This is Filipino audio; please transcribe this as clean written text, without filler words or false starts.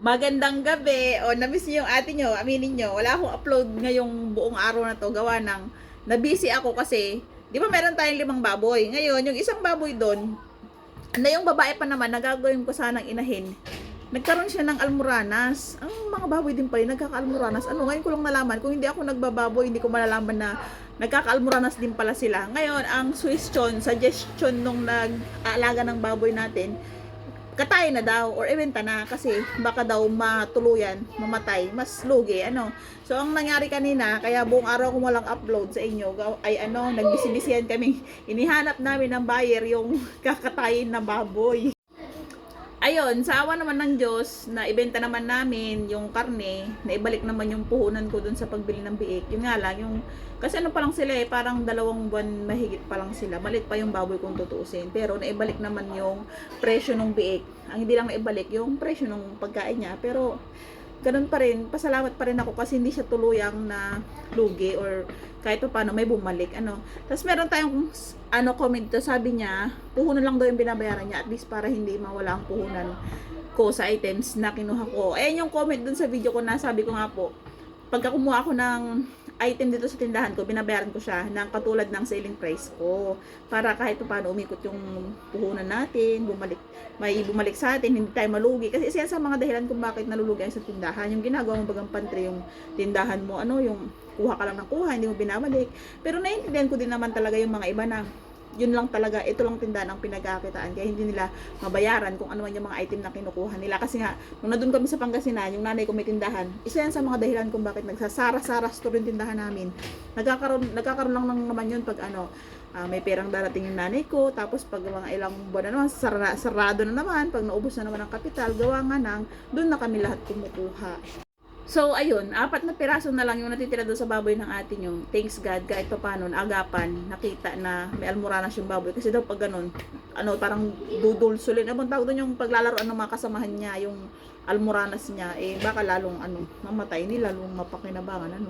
Magandang gabi. O, na-miss niyo yung ate niyo, aminin niyo. Wala akong upload ngayong buong araw na to. Gawa ng, na-busy ako kasi, di ba meron tayong 5 baboy. Ngayon, yung isang baboy doon, na yung babae pa naman, nagagawin ko sanang inahin. Nagkaroon siya ng almoranas. Ang mga baboy din pala, nagkaka-almoranas. Ano, ngayon ko lang nalaman. Kung hindi ako nagbababoy, hindi ko malalaman na nagkaka-almoranas din pala sila. Ngayon, ang suggestion nung nag-aalaga ng baboy natin, katay na daw or ibenta na kasi baka daw matuluyan, mamatay, mas lugi ano. So ang nangyari kanina, kaya buong araw ko walang upload sa inyo, ay ano, nagbisi-bisihan kami. Inihanap namin ng buyer yung kakatayin na baboy. Ayun, sa awa naman ng Diyos, na ibenta naman namin yung karne, na ibalik naman yung puhunan ko dun sa pagbili ng biik. Yun nga lang, yung, kasi ano pa lang sila eh, parang 2 buwan mahigit pa lang sila. Malit pa yung baboy kung tutuusin. Pero naibalik naman yung presyo ng biik. Ang hindi lang naibalik, yung presyo ng pagkain niya. Pero, ganun pa rin, pasalamat pa rin ako kasi hindi siya tuluyang na lugi or kahit pa paano may bumalik ano. Tapos meron tayong comment to, sabi niya puhunan lang daw yung binabayaran niya at least para hindi mawala ang puhunan ko sa items na kinuha ko. Ayan yung comment dun sa video ko na sabi ko nga po, pagka kumuha ako ng item dito sa tindahan ko, binabayaran ko siya ng katulad ng selling price ko para kahit pa paano umikot yung puhunan natin, may bumalik sa atin, hindi tayo malugi. Kasi isa yan sa mga dahilan kung bakit nalulugi sa tindahan, yung ginagawa mo bagang pantry yung tindahan mo, ano, yung kuha ka lang ng kuha, hindi mo binabalik. Pero naiintindihan ko din naman talaga yung mga iba na yun lang talaga, ito lang tindahan ang pinagkakitaan, kaya hindi nila mabayaran kung ano man yung mga item na kinukuha nila. Kasi nga, nung nandun kami sa Pangasinan, yung nanay ko may tindahan, isa yan sa mga dahilan kung bakit nagsasara-sara store yung tindahan namin. Nagkakaroon lang naman yun pag ano, may perang darating yung nanay ko, tapos pag mga ilang buwan na naman, sarado na naman, pag naubos na naman ang kapital, gawa nga nang, doon na kami lahat kumukuha. So, ayun, 4 na piraso na lang yung natitira doon sa baboy ng ate nyo. Thanks God, kahit pa paano, agapan, nakita na may almoranas yung baboy. Kasi daw pag ganun, ano, parang dudulsulin. Abang tawag doon yung paglalaroan ng mga kasamahan niya, yung almoranas niya, eh, baka lalong, ano, mamatay nila, lalong mapakinabangan, ano.